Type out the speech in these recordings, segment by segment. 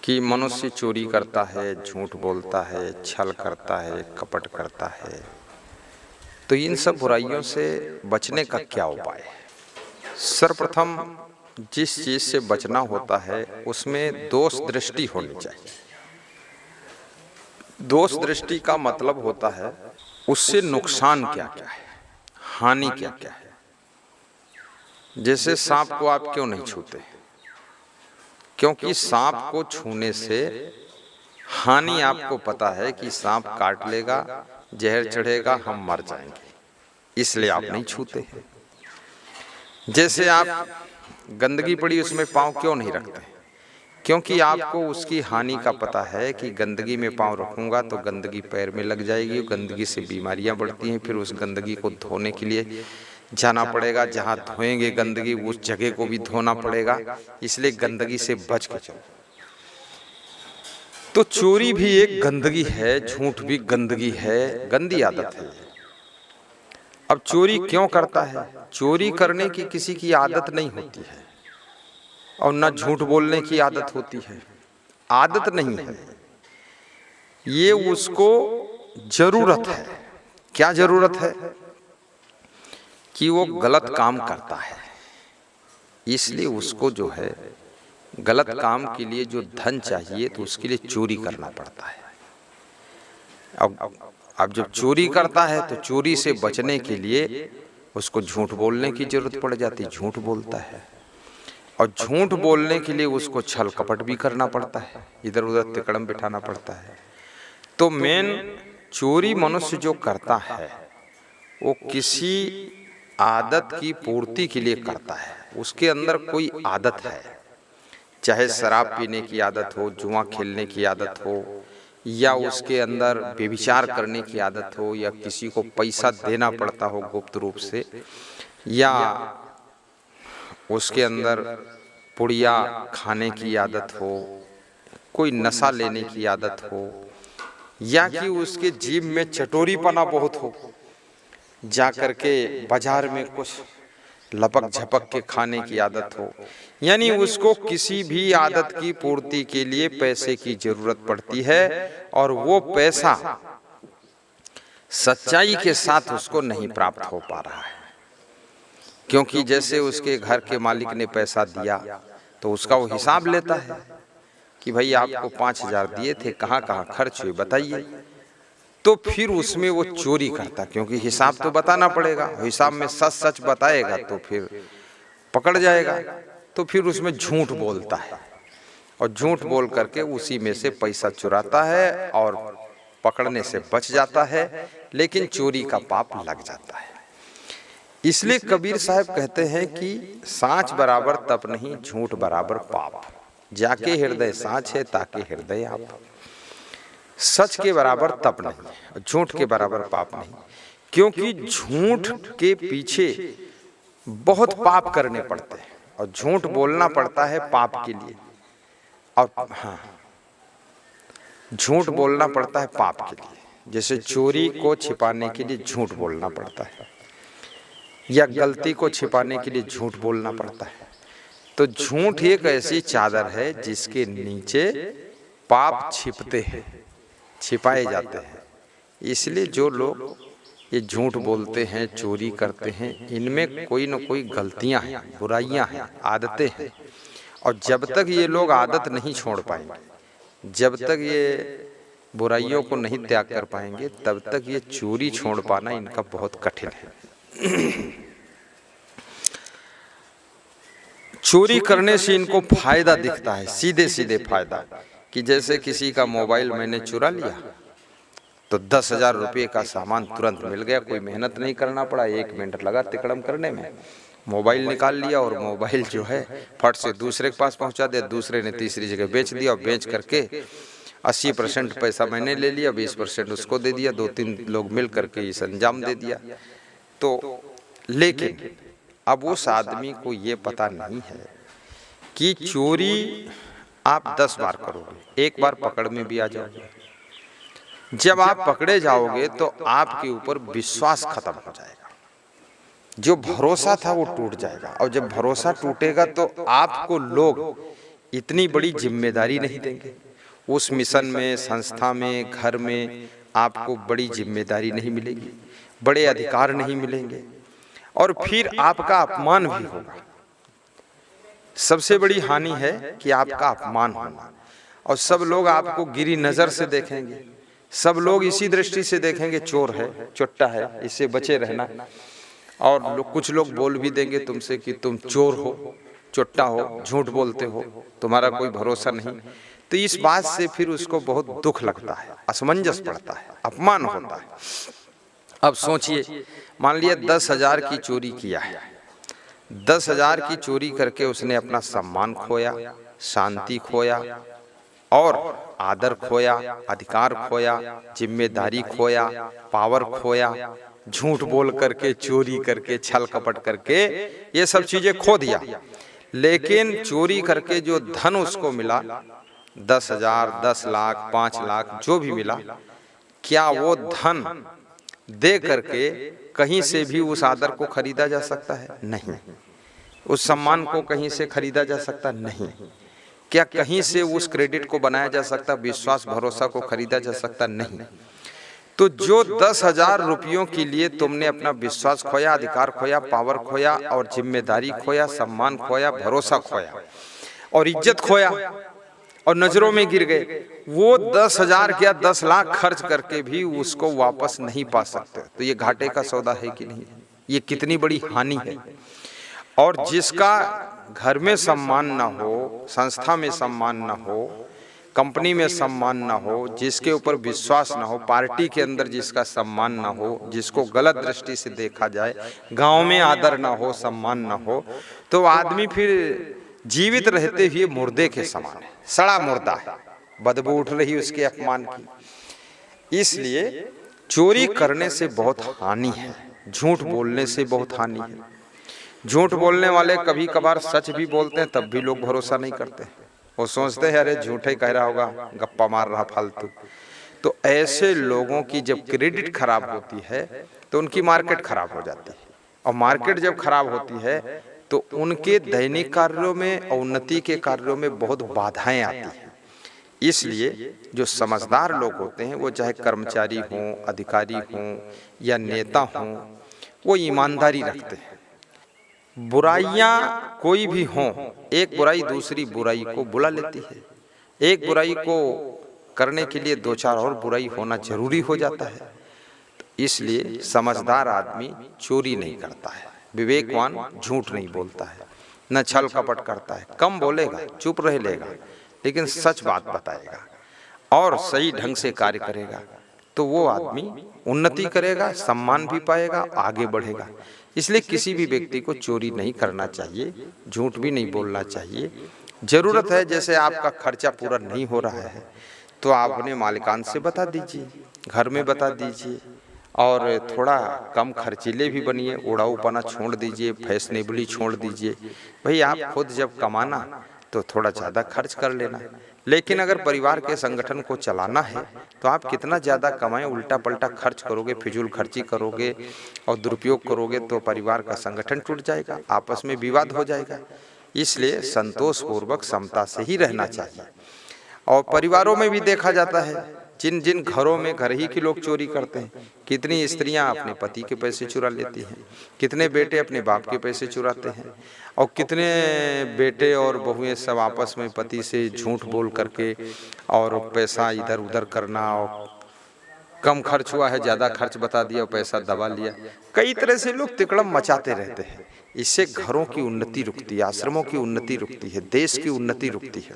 कि मनुष्य चोरी करता है, झूठ बोलता है, छल करता है, कपट करता है, तो इन सब बुराइयों से बचने का क्या उपाय है? सर्वप्रथम जिस चीज से बचना होता है उसमें दोष दृष्टि होनी चाहिए। दोष दृष्टि का मतलब होता है उससे नुकसान क्या क्या है, हानि क्या क्या है। जैसे सांप को आप क्यों नहीं छूते? क्योंकि सांप को छूने से हानि आपको पता है कि सांप काट लेगा, जहर चढ़ेगा, हम मर जाएंगे, इसलिए आप नहीं छूते हैं। जैसे आप गंदगी पड़ी उसमें पांव क्यों नहीं रखते? क्योंकि आपको उसकी हानि का पता है कि गंदगी में पांव रखूंगा तो गंदगी पैर में लग जाएगी, गंदगी से बीमारियां बढ़ती हैं, फिर उस गंदगी को धोने के लिए जाना पड़ेगा, जहां धोएंगे गंदगी उस जगह को भी धोना पड़ेगा, इसलिए गंदगी से बच के चलो। तो चोरी भी एक गंदगी है, झूठ भी गंदगी है, गंदी आदत है। अब चोरी क्यों करता है? चोरी करने की किसी की आदत नहीं होती है और न झूठ बोलने की आदत होती है, आदत नहीं है, ये उसको जरूरत है। क्या जरूरत है? कि वो गलत काम करता है, इसलिए उसको जो है गलत काम के लिए जो धन चाहिए तो उसके लिए चोरी करना पड़ता है। अब जब चोरी करता है तो चोरी से बचने के लिए उसको झूठ बोलने की जरूरत पड़ जाती, झूठ बोलता है, और झूठ बोलने के लिए उसको छल कपट भी करना पड़ता है, इधर उधर तिकड़म बिठाना पड़ता है। तो मेन चोरी मनुष्य जो करता है वो किसी आदत की पूर्ति के लिए करता है। उसके अंदर कोई आदत है, चाहे शराब पीने की आदत हो, जुआ खेलने की आदत हो, या उसके अंदर व्यभिचार करने की आदत हो, या किसी को पैसा देना पड़ता हो गुप्त रूप से, या उसके अंदर पुड़िया खाने की आदत हो, कोई नशा लेने की आदत हो, या कि उसके जीभ में चटोरीपना बहुत हो, जा करके बाजार में कुछ लपक झपक के खाने की आदत हो। यानी उसको किसी भी आदत की पूर्ति के लिए पैसे की जरूरत पड़ती है और वो पैसा सच्चाई के साथ उसको नहीं प्राप्त हो पा रहा है। क्योंकि जैसे उसके घर के मालिक ने पैसा दिया तो उसका वो हिसाब लेता है कि भाई आपको 5,000 दिए थे, कहाँ कहाँ खर्च हुए बताइए। तो फिर उसमें वो चोरी करता, क्योंकि हिसाब तो बताना पड़ेगा, हिसाब में सच सच बताएगा तो फिर पकड़ जाएगा। तो फिर उसमें झूठ बोलता है और झूठ बोल करके उसी में से पैसा चुराता है और पकड़ने से बच जाता है, लेकिन चोरी का पाप लग जाता है। इसलिए कबीर साहब कहते हैं कि सांच बराबर तप नहीं, झूठ बराबर पाप, जाके हृदय सांच है ताके हृदय आप। सच के बराबर तप नहीं, झूठ के बराबर पाप नहीं, क्योंकि झूठ के पीछे बहुत पाप करने पड़ते हैं और झूठ बोलना पड़ता है पाप के लिए। और हाँ, झूठ बोलना पड़ता है पाप के लिए। जैसे चोरी को छिपाने के लिए झूठ बोलना पड़ता है, या गलती को छिपाने के लिए झूठ बोलना पड़ता है। तो झूठ एक ऐसी चादर है जिसके नीचे पाप छिपते हैं, छिपाए जाते हैं। इसलिए जो लोग ये झूठ बोलते हैं, चोरी करते हैं, इनमें कोई न कोई गलतियां हैं, बुराइयां हैं, आदतें हैं। और जब तक ये लोग आदत नहीं छोड़ पाएंगे, जब तक ये बुराइयों को नहीं त्याग कर पाएंगे, तब तक ये चोरी छोड़ पाना इनका बहुत कठिन है। चोरी करने से इनको फायदा दिखता है, सीधे सीधे फायदा, कि जैसे किसी का मोबाइल मैंने चुरा लिया तो 10,000 रुपये का सामान तुरंत मिल गया, कोई मेहनत नहीं करना पड़ा, 1 मिनट लगा तिकड़म करने में, मोबाइल निकाल लिया और मोबाइल जो है फट से दूसरे के पास पहुंचा दिया, दूसरे ने तीसरी जगह बेच दिया, और बेच करके 80% पैसा मैंने ले लिया, 20% उसको दे दिया, 2-3 लोग मिल करके इस अंजाम दे दिया। तो लेकिन अब उस आदमी को ये पता नहीं है कि चोरी आप 10 बार करोगे, एक बार पकड़ में भी आ जाओगे। जब आप पकड़े जाओगे तो आपके ऊपर विश्वास खत्म हो जाएगा, जो भरोसा था वो टूट जाएगा, और जब भरोसा टूटेगा तो आपको लोग इतनी बड़ी जिम्मेदारी नहीं देंगे। उस मिशन में, संस्था में, घर में आपको बड़ी जिम्मेदारी नहीं मिलेगी, बड़े अधिकार नहीं मिलेंगे, और फिर आपका अपमान भी होगा। सबसे बड़ी हानि है कि आपका अपमान होना, और सब लोग आपको गिरी नजर से देखेंगे। सब लोग इसी दृष्टि से देखेंगे, चोर है, चुट्टा है, इससे बचे रहना। और कुछ लोग बोल भी देंगे तुमसे कि तुम चोर हो, चुट्टा हो, झूठ बोलते हो, तुम्हारा कोई भरोसा नहीं। तो इस बात से फिर उसको बहुत दुख लगता है, असमंजस पड़ता है, अपमान होता है। अब सोचिए, मान लिया 10,000 की चोरी किया है, 10,000 की चोरी करके उसने अपना सम्मान खोया, शांति खोया, और आदर खोया, अधिकार खोया, जिम्मेदारी खोया, पावर खोया, झूठ बोल करके, चोरी करके, छल कपट करके ये सब चीजें खो दिया। लेकिन चोरी करके जो धन उसको मिला, 10,000, 10 लाख, 5 लाख जो भी मिला, क्या वो धन दे करके कहीं से भी उस आदर को खरीदा जा सकता है? नहीं। उस सम्मान को कहीं से खरीदा जा सकता? नहीं। क्या कहीं से उस क्रेडिट को बनाया जा सकता, विश्वास भरोसा को खरीदा जा सकता? नहीं। तो जो 10,000 रुपयों के लिए तुमने अपना विश्वास खोया, अधिकार खोया, पावर खोया, और जिम्मेदारी खोया, सम्मान खोया, भरोसा खोया, और इज्जत खोया, और नजरों में गिर गए, वो 10,000 क्या 10 लाख खर्च करके भी उसको वापस नहीं पा सकते। तो ये घाटे का सौदा है कि नहीं? ये कितनी बड़ी हानि है। और जिसका घर में सम्मान ना हो, संस्था में सम्मान ना हो, कंपनी में सम्मान ना हो, जिसके ऊपर विश्वास ना हो, पार्टी के अंदर जिसका सम्मान ना हो, जिसको गलत दृष्टि से देखा जाए, गांव में आदर ना हो, सम्मान ना हो, तो आदमी फिर जीवित रहते हुए मुर्दे के समान है, सड़ा मुर्दा है, बदबू उठ रही उसके अपमान की। इसलिए चोरी करने से बहुत हानि है, झूठ बोलने से बहुत हानि है। झूठ बोलने वाले कभी कभार सच भी बोलते हैं, तब भी लोग भरोसा नहीं करते। वो सोचते हैं अरे झूठे कह रहा होगा, गप्पा मार रहा फालतू। तो ऐसे लोगों की जब क्रेडिट खराब होती है तो उनकी मार्केट खराब हो जाती है, और मार्केट जब खराब होती है तो उनके दैनिक कार्यों में और उन्नति के कार्यों में बहुत बाधाएं आती हैं। इसलिए जो समझदार लोग होते हैं, वो चाहे कर्मचारी हों, अधिकारी हों या नेता हों, वो ईमानदारी रखते हैं। बुराइयां कोई भी हों, एक बुराई दूसरी बुराई को बुला लेती है। एक बुराई को करने के लिए 2-4 और बुराई होना जरूरी हो जाता है। इसलिए समझदार आदमी चोरी नहीं करता है, विवेकवान झूठ नहीं बोलता है, न छल कपट करता है, कम बोलेगा, चुप रह लेगा, लेकिन सच बात बताएगा और सही ढंग से कार्य करेगा। तो वो आदमी उन्नति करेगा, सम्मान भी पाएगा, आगे बढ़ेगा। इसलिए किसी भी व्यक्ति को चोरी नहीं करना चाहिए, झूठ भी नहीं बोलना चाहिए। जरूरत है, जैसे आपका खर्चा पूरा नहीं हो रहा है तो आप अपने मालिकान से बता दीजिए, घर में बता दीजिए, और थोड़ा कम खर्चीले भी बनिए, उड़ाऊपना छोड़ दीजिए, फैशनेबली छोड़ दीजिए। भाई आप खुद जब कमाना तो थोड़ा ज़्यादा खर्च कर लेना, लेकिन अगर परिवार के संगठन को चलाना है तो आप कितना ज़्यादा कमाएं, उल्टा पल्टा खर्च करोगे, फिजूल खर्ची करोगे और दुरुपयोग करोगे तो परिवार का संगठन टूट जाएगा, आपस में विवाद हो जाएगा। इसलिए संतोषपूर्वक समता से ही रहना चाहिए। और परिवारों में भी देखा जाता है, जिन जिन घरों में घर ही के लोग चोरी करते हैं, कितनी स्त्रियां अपने पति के पैसे चुरा लेती हैं, कितने बेटे अपने बाप के पैसे चुराते हैं, और कितने बेटे और बहुएं सब आपस में पति से झूठ बोल करके और पैसा इधर उधर करना, और कम खर्च हुआ है ज़्यादा खर्च बता दिया, पैसा दबा लिया। कई तरह से लोग तिकड़म मचाते रहते हैं। इससे घरों की उन्नति रुकती है, आश्रमों की उन्नति रुकती है, देश की उन्नति रुकती है।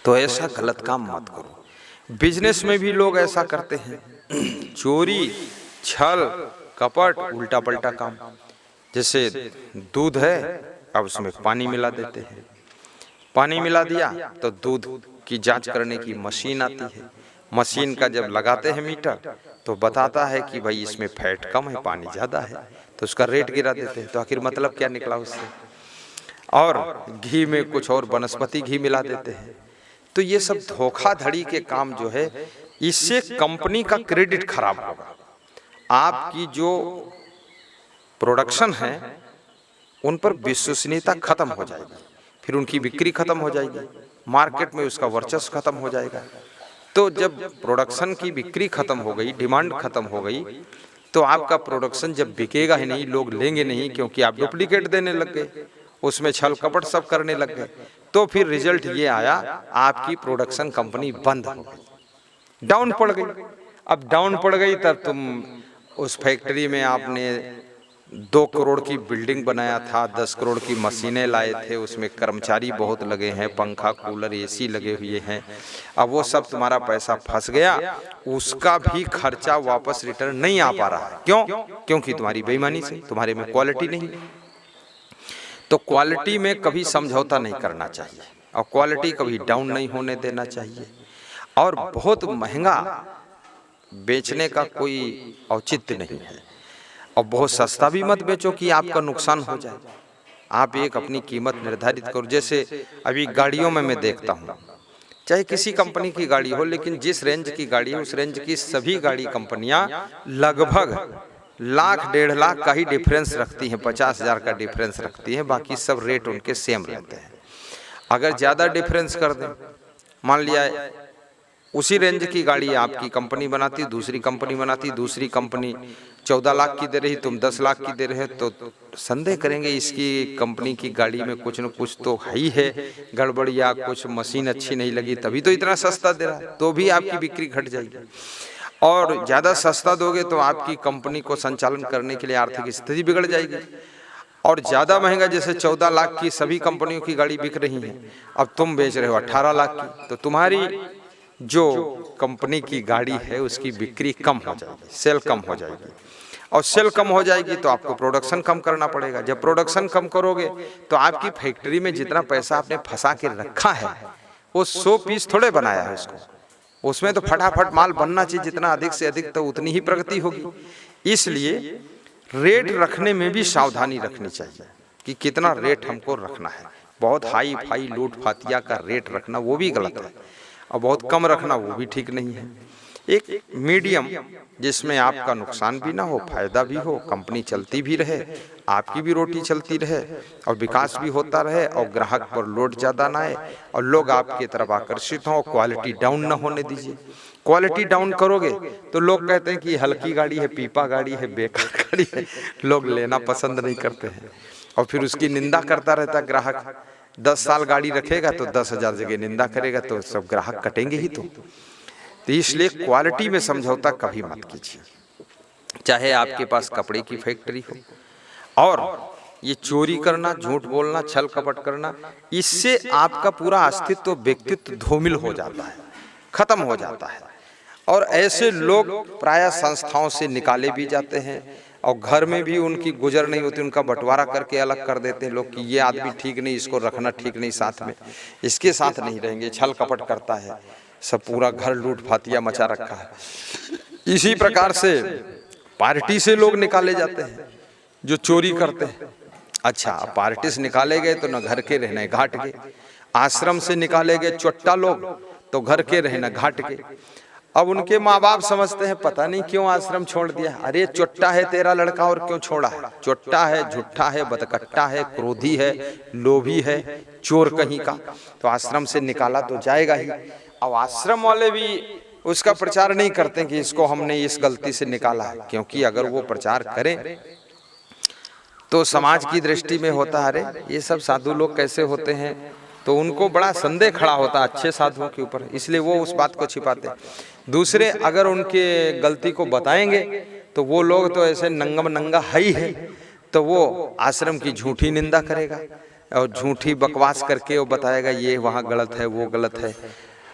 तो ऐसा गलत काम मत करो। बिजनेस में भी लोग ऐसा करते हैं, चोरी, छल कपट, उल्टा पल्टा काम। जैसे दूध है, अब उसमें पानी मिला देते हैं, पानी मिला दिया तो दूध की जांच करने की मशीन आती है। मशीन का जब लगाते हैं मीटर तो बताता है कि भाई इसमें फैट कम है, पानी ज़्यादा है, तो उसका रेट गिरा देते हैं। तो आखिर मतलब क्या निकला उससे? और घी में कुछ और वनस्पति घी मिला देते हैं। तो ये सब धोखाधड़ी के काम जो है, इससे कंपनी का क्रेडिट खराब होगा। आपकी जो प्रोडक्शन है उन पर विश्वसनीयता खत्म हो जाएगी, फिर उनकी बिक्री खत्म हो जाएगी, मार्केट में उसका वर्चस्व खत्म हो जाएगा। तो जब प्रोडक्शन की बिक्री खत्म हो गई, डिमांड खत्म हो गई, तो आपका प्रोडक्शन जब बिकेगा ही नहीं, लोग लेंगे नहीं, क्योंकि आप डुप्लीकेट देने लग गए, उसमें छल कपट सब करने लग गए, तो फिर रिजल्ट ये आया, आपकी प्रोडक्शन कंपनी बंद हो गई, डाउन पड़ गई। अब डाउन पड़ गई तब तुम उस फैक्ट्री में आपने 2 करोड़ की बिल्डिंग बनाया था, 10 करोड़ की मशीनें लाए थे, उसमें कर्मचारी बहुत लगे हैं, पंखा कूलर एसी लगे हुए हैं, अब वो सब तुम्हारा पैसा फंस गया, उसका भी खर्चा वापस रिटर्न नहीं आ पा रहा है। क्यों? क्योंकि तुम्हारी बेईमानी से, तुम्हारे में क्वालिटी नहीं। तो क्वालिटी में कभी समझौता नहीं करना चाहिए, और क्वालिटी कभी डाउन नहीं होने देना चाहिए। और बहुत महंगा बेचने का कोई औचित्य नहीं है, और बहुत सस्ता भी मत बेचो कि आपका नुकसान हो जाए। आप एक अपनी कीमत निर्धारित करो। जैसे अभी गाड़ियों में मैं देखता हूँ, चाहे किसी कंपनी की गाड़ी हो, लेकिन जिस रेंज की गाड़ी है उस रेंज की सभी गाड़ी कंपनियां लगभग 1,00,000-1,50,000 का ही डिफरेंस रखती हैं, 50,000 का डिफरेंस रखती हैं, बाकी सब रेट उनके सेम रहते हैं। अगर ज़्यादा डिफरेंस कर दें, मान लिया उसी रेंज की गाड़ी आपकी कंपनी बनाती, दूसरी कंपनी बनाती, दूसरी कंपनी 14 लाख की दे रही, तुम 10 लाख की दे रहे हो, तो संदेह करेंगे इसकी कंपनी की गाड़ी में कुछ न कुछ तो ही है गड़बड़, या कुछ मशीन अच्छी नहीं लगी तभी तो इतना सस्ता दे रहा है, तो भी आपकी बिक्री घट जाएगी। और ज़्यादा सस्ता दोगे तो आपकी कंपनी को संचालन करने के लिए आर्थिक स्थिति बिगड़ जाएगी। और ज़्यादा महंगा, जैसे 14 लाख की सभी कंपनियों की गाड़ी बिक रही है, अब तुम बेच रहे हो 18 लाख की, तो तुम्हारी जो कंपनी की गाड़ी है उसकी बिक्री कम हो जाएगी, सेल कम हो जाएगी, और सेल कम हो जाएगी तो आपको प्रोडक्शन कम करना पड़ेगा। जब प्रोडक्शन कम करोगे तो आपकी फैक्ट्री में जितना पैसा आपने फंसा के रखा है, वो 100 पीस थोड़े बनाया है उसको, उसमें तो फटाफट माल बनना चाहिए, जितना अधिक से अधिक तो उतनी ही प्रगति होगी। इसलिए रेट रखने में भी सावधानी रखनी चाहिए कि कितना रेट हमको रखना है। बहुत हाई फाई लूट फातिया का रेट रखना वो भी गलत है, और बहुत कम रखना वो भी ठीक नहीं है। एक मीडियम जिसमें आपका नुकसान भी ना हो, फायदा भी हो, कंपनी चलती भी रहे, आपकी भी रोटी चलती रहे, और विकास भी होता रहे, और ग्राहक पर लोड ज़्यादा ना आए, और लोग आपकी तरफ आकर्षित हों, क्वालिटी डाउन ना होने दीजिए। क्वालिटी डाउन करोगे तो लोग कहते हैं कि हल्की गाड़ी है, पीपा गाड़ी है, बेकार गाड़ी है, लोग लेना पसंद नहीं करते हैं, और फिर उसकी निंदा करता रहता है ग्राहक। 10 साल गाड़ी रखेगा तो 10,000 जगह निंदा करेगा, तो सब ग्राहक कटेंगे ही। तो इसलिए क्वालिटी में समझौता कभी मत कीजिए, चाहे आपके पास कपड़े की फैक्ट्री हो। और ये चोरी करना, झूठ बोलना, छल कपट करना, इससे आपका पूरा अस्तित्व, व्यक्तित्व धूमिल हो जाता है, खत्म हो जाता है। और ऐसे लोग प्रायः संस्थाओं से निकाले भी जाते हैं, और घर में भी उनकी गुजर नहीं होती, उनका बंटवारा करके अलग कर देते हैं लोग कि ये आदमी ठीक नहीं, इसको रखना ठीक नहीं, साथ में इसके साथ नहीं रहेंगे, छल कपट करता है, सब पूरा घर लूट फातिया मचा रखा है। इसी प्रकार से पार्टी से लोग निकाले जाते हैं जो चोरी करते हैं। अच्छा, पार्टी से निकाले गए तो न घर के रहने घाट के, आश्रम से निकाले गए चोट्टा लोग तो घर के रहना घाट के। अब उनके माँ बाप समझते हैं पता नहीं क्यों आश्रम छोड़ दिया। अरे चोट्टा है तेरा लड़का और क्यों छोड़ा है? चोट्टा है, झूठा है, बदकट्टा है, क्रोधी है, लोभी है, चोर कहीं का, तो आश्रम से निकाला तो जाएगा ही। अब आश्रम वाले भी उसका प्रचार नहीं करते कि इसको हमने इस गलती से निकाला है, क्योंकि अगर वो प्रचार करें तो समाज की दृष्टि में होता है अरे ये सब साधु लोग कैसे होते हैं, तो उनको बड़ा संदेह खड़ा होता है अच्छे साधुओं के ऊपर, इसलिए वो उस बात को छिपाते। दूसरे अगर उनके गलती को बताएंगे तो वो लोग तो ऐसे नंगम नंगा है ही है, तो वो आश्रम की झूठी निंदा करेगा और झूठी बकवास करके वो बताएगा ये वहाँ गलत है, वो गलत है।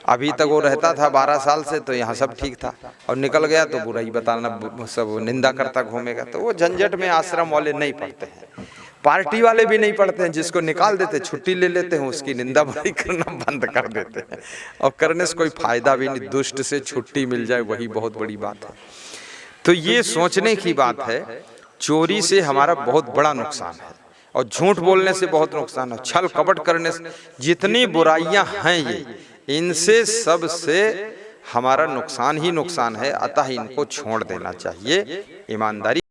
अभी तक वो रहता था 12 साल से तो यहाँ सब ठीक था, और निकल गया तो बुराई बताना, सब निंदा करता घूमेगा। तो वो झंझट में आश्रम वाले नहीं पड़ते हैं, पार्टी वाले भी नहीं पढ़ते हैं। जिसको निकाल देते, छुट्टी ले लेते हैं, उसकी निंदा बुराई करना बंद कर देते हैं, और करने से कोई फायदा भी नहीं। दुष्ट से छुट्टी मिल जाए वही बहुत बड़ी बात है। तो ये सोचने की बात है, चोरी से हमारा बहुत बड़ा नुकसान है, और झूठ बोलने से बहुत नुकसान है, छल कपट करने से, जितनी बुराइयां हैं ये, इनसे सबसे हमारा नुकसान ही नुकसान है। अतः इनको छोड़ देना चाहिए, ईमानदारी